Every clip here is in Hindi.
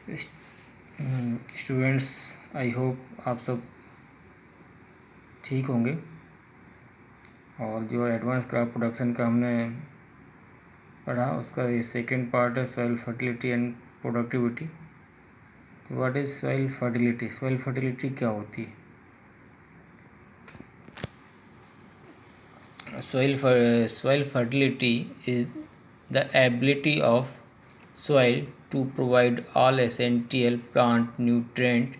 स्टूडेंट्स, आई होप आप सब ठीक होंगे। और जो एडवांस क्रॉप प्रोडक्शन का हमने पढ़ा उसका ये सेकंड पार्ट है, soil fertility and productivity. What is soil fertility? Soil fertility क्या होती है? Soil fertility is the ability of soil to provide all essential plant nutrients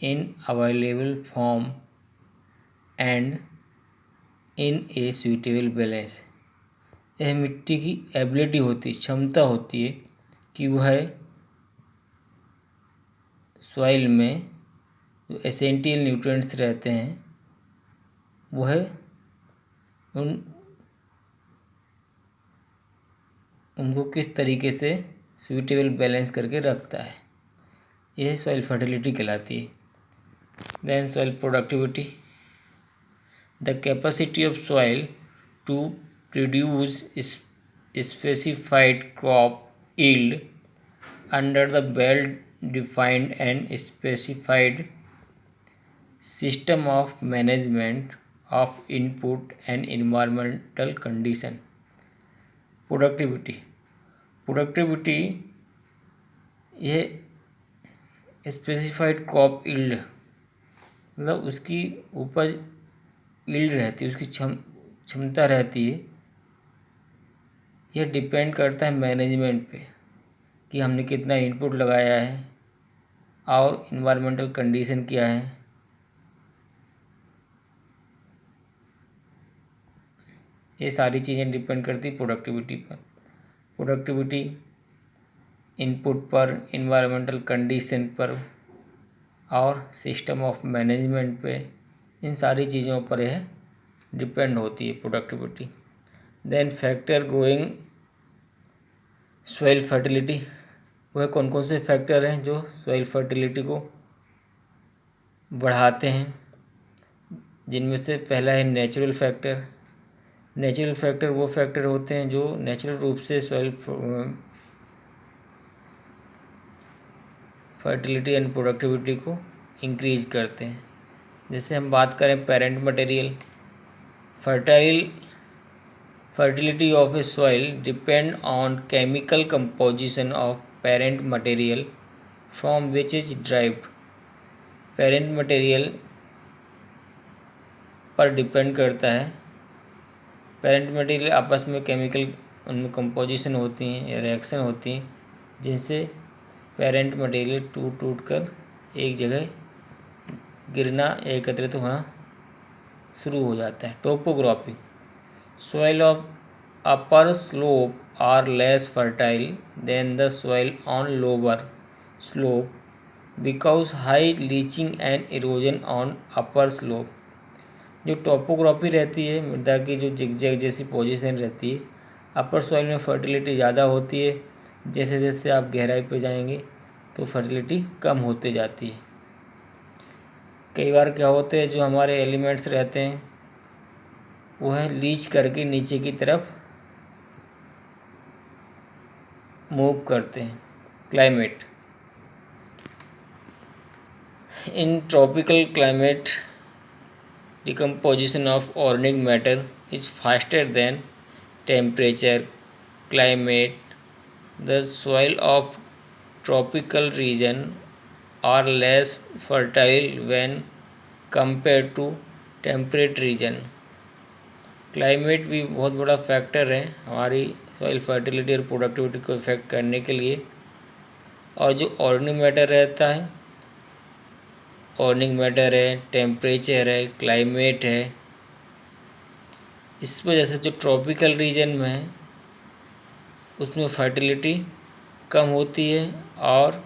in available form and in a suitable balance। यह मिट्टी की एबिलिटी होती है, क्षमता होती है कि वह सॉइल में जो एसेंशियल न्यूट्रिएंट्स रहते हैं वह उनको किस तरीके से सूटेबल बैलेंस करके रखता है, यह सॉइल फर्टिलिटी कहलाती है। Then soil productivity, the capacity of soil to produce specified crop yield under the well-defined and specified system of management of input and environmental condition। Productivity यह स्पेसिफाइड क्रॉप यील्ड मतलब उसकी उपज यील्ड रहती है, उसकी क्षमता रहती है। यह डिपेंड करता है मैनेजमेंट पे कि हमने कितना इनपुट लगाया है और इन्वायरमेंटल कंडीशन क्या है। ये सारी चीज़ें डिपेंड करती प्रोडक्टिविटी पर। प्रोडक्टिविटी इनपुट पर, इन्वायरमेंटल कंडीशन पर और सिस्टम ऑफ मैनेजमेंट पे, इन सारी चीज़ों पर यह डिपेंड होती है productivity. Then factor growing soil fertility, वह कौन कौन से फैक्टर हैं जो सॉइल फर्टिलिटी को बढ़ाते हैं, जिनमें से पहला है नेचुरल फैक्टर। नेचुरल फैक्टर वो फैक्टर होते हैं जो नेचुरल रूप से सॉइल फर्टिलिटी एंड प्रोडक्टिविटी को इंक्रीज करते हैं। जैसे हम बात करें parent material, fertility of a soil depend on chemical composition of parent material from which is derived। Parent material पर डिपेंड करता है। पेरेंट मटेरियल आपस में केमिकल उनमें कंपोजिशन होती हैं या रिएक्शन होती हैं जिनसे पेरेंट मटेरियल टूट टूट कर एक जगह गिरना, एकत्रित होना शुरू हो जाता है। Topography, soil of upper slope are less fertile than the soil on lower slope because high leaching and erosion on upper slope। जो टोपोग्राफी रहती है, मृदा की जो जिगजैग जैसी पोजीशन रहती है, अपर सॉइल में फर्टिलिटी ज़्यादा होती है। जैसे जैसे आप गहराई पे जाएंगे तो फर्टिलिटी कम होते जाती है। कई बार क्या होते हैं, जो हमारे एलिमेंट्स रहते हैं वह लीच करके नीचे की तरफ मूव करते हैं। Climate, in tropical climate decomposition of organic matter is faster than temperature climate. The soil of tropical region are less fertile when compare to temperate region. Climate भी बहुत बड़ा फैक्टर है हमारी सॉइल फर्टिलिटी और प्रोडक्टिविटी को इफेक्ट करने के लिए। और जो ऑर्गेनिक मैटर रहता है, ऑर्गेनिक मैटर है, टेम्परेचर है, क्लाइमेट है, इस वजह से जो ट्रॉपिकल रीजन में है उसमें फर्टिलिटी कम होती है। और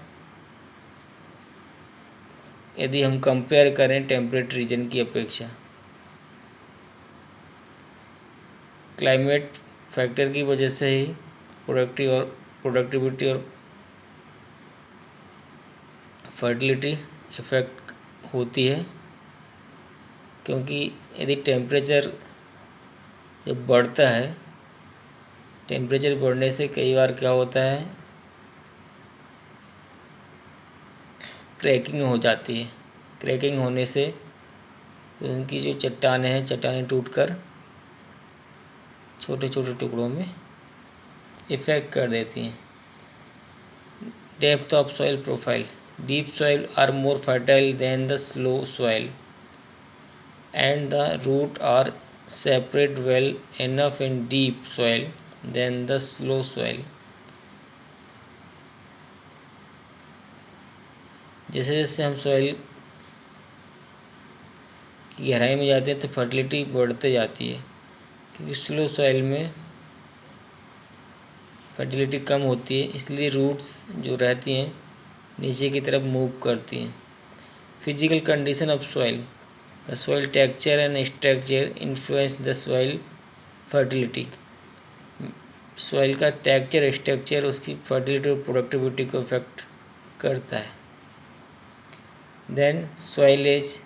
यदि हम कंपेयर करें टेम्परेट रीजन की अपेक्षा, क्लाइमेट फैक्टर की वजह से ही प्रोडक्टिविटी और फर्टिलिटी इफेक्ट होती है। क्योंकि यदि टेम्परेचर जब बढ़ता है, टेम्परेचर बढ़ने से कई बार क्या होता है, क्रैकिंग हो जाती है। क्रैकिंग होने से तो उनकी जो चट्टानें हैं, चट्टानें टूटकर छोटे छोटे टुकड़ों में इफेक्ट कर देती हैं। Depth of soil profile, deep soil are more fertile than the slow soil and the root are separate well enough in deep soil than the slow soil। जैसे जैसे हम सॉइल की गहराई में जाते हैं तो फर्टिलिटी बढ़ते जाती है, क्योंकि स्लो सॉइल में फर्टिलिटी कम होती है, इसलिए रूट्स जो रहती हैं नीचे की तरफ मूव करती हैं। Physical condition of soil, the soil texture and structure influence the soil fertility. Soil का टेक्सचर, स्ट्रक्चर उसकी फर्टिलिटी और प्रोडक्टिविटी को इफेक्ट करता है। Then soilage,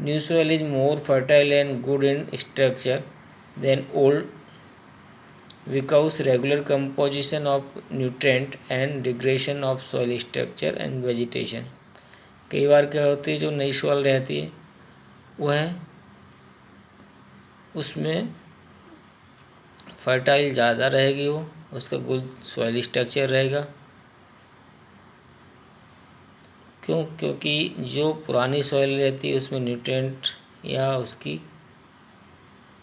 new soil is more fertile and good in structure than old because regular composition of nutrient and degradation of soil structure and vegetation. कई बार क्या होती है, जो नई सॉइल रहती है वह उसमें फर्टाइल ज़्यादा रहेगी, वो उसका गुड सॉइल स्ट्रक्चर रहेगा। क्योंकि जो पुरानी सॉइल रहती है उसमें न्यूट्रिएंट या उसकी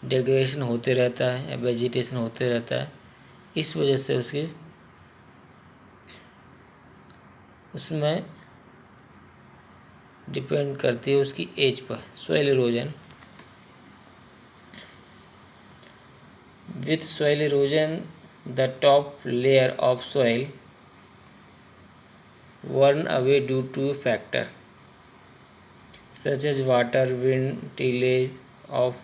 डिग्रेडेशन होते रहता है या वेजिटेशन होते रहता है, इस वजह से उसमें डिपेंड करती है उसकी एज पर। Soil erosion, with soil erosion the top layer of soil worn away due to factor such as water, wind, tillage of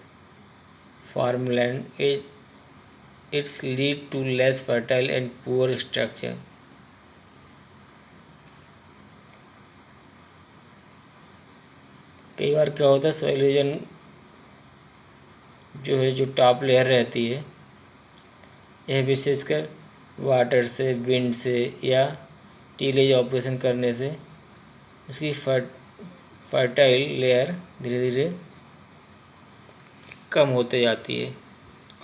farmland. It's lead to less fertile and poor structure। कई बार क्या होता है, सॉइल इरोजन जो है, जो टॉप लेयर रहती है, यह विशेषकर वाटर से, विंड से या टीलेज ऑपरेशन करने से उसकी फर्टाइल लेयर धीरे धीरे कम होते जाती है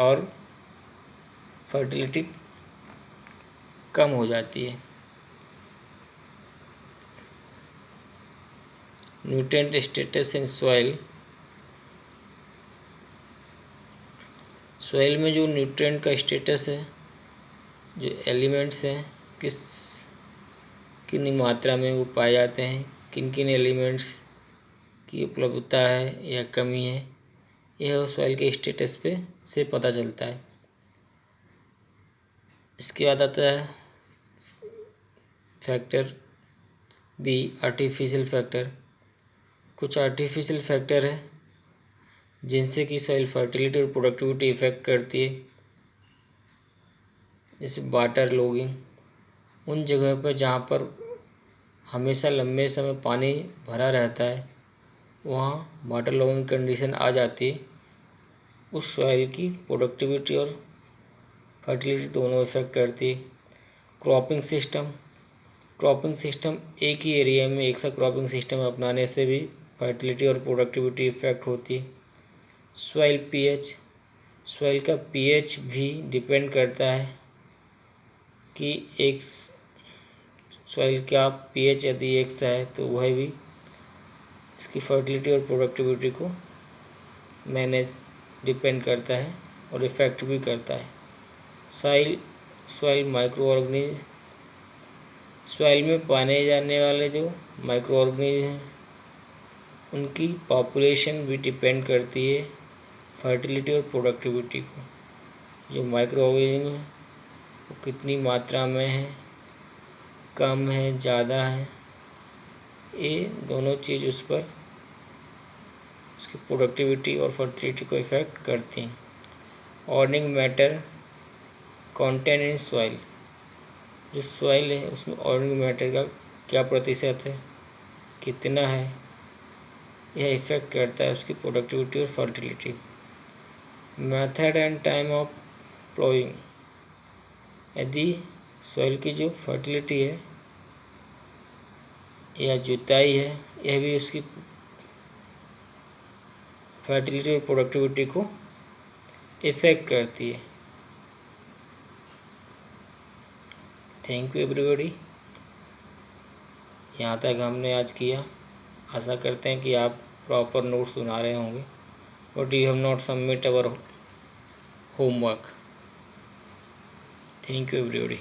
और फर्टिलिटी कम हो जाती है। Nutrient status in soil, soil में जो न्यूट्रिएंट का स्टेटस है, जो एलिमेंट्स हैं, कितनी मात्रा में वो पाए जाते हैं, किन किन एलिमेंट्स की उपलब्धता है या कमी है, यह सॉइल के स्टेटस पे से पता चलता है। इसके बाद आता है फैक्टर बी, आर्टिफिशियल फैक्टर। कुछ आर्टिफिशियल फैक्टर है जिनसे कि सॉइल फर्टिलिटी और प्रोडक्टिविटी इफेक्ट करती है, जैसे वाटर लॉगिंग। उन जगह पर जहाँ पर हमेशा लंबे समय पानी भरा रहता है, वहाँ वाटर लॉगिंग कंडीशन आ जाती है, उस सॉइल की प्रोडक्टिविटी और फर्टिलिटी दोनों इफेक्ट करती है। क्रॉपिंग सिस्टम, क्रॉपिंग सिस्टम एक ही एरिया में एक सा क्रॉपिंग सिस्टम अपनाने से भी फर्टिलिटी और प्रोडक्टिविटी इफेक्ट होती है। सॉइल पीएच, सॉइल का पीएच भी डिपेंड करता है कि एक सॉइल का पीएच यदि एक सा है तो वह भी इसकी फर्टिलिटी और प्रोडक्टिविटी को मैनेज डिपेंड करता है और इफ़ेक्ट भी करता है। सॉइल माइक्रो ऑर्गेनिज्म, सॉइल में पाने जाने वाले जो माइक्रो ऑर्गेनिज्म हैं उनकी पॉपुलेशन भी डिपेंड करती है फर्टिलिटी और प्रोडक्टिविटी को। जो माइक्रो ऑर्गेनिज्म है वो कितनी मात्रा में है, कम है, ज़्यादा है, ये दोनों चीज़ उस पर उसकी प्रोडक्टिविटी और फर्टिलिटी को इफ़ेक्ट करती हैं। Organic matter content in soil, जो सॉइल है उसमें ऑर्गेनिक मैटर का क्या प्रतिशत है, कितना है, यह इफ़ेक्ट करता है उसकी प्रोडक्टिविटी और fertility. Method and time of ploughing, यदि सॉइल की जो फर्टिलिटी है या जुताई है, यह भी उसकी फर्टिलिटी और प्रोडक्टिविटी को इफ़ेक्ट करती है। थैंक यू एवरीबॉडी, यहाँ तक हमने आज किया। आशा करते हैं कि आप प्रॉपर नोट्स बना रहे होंगे, but you have not submit our homework. Thank you everybody.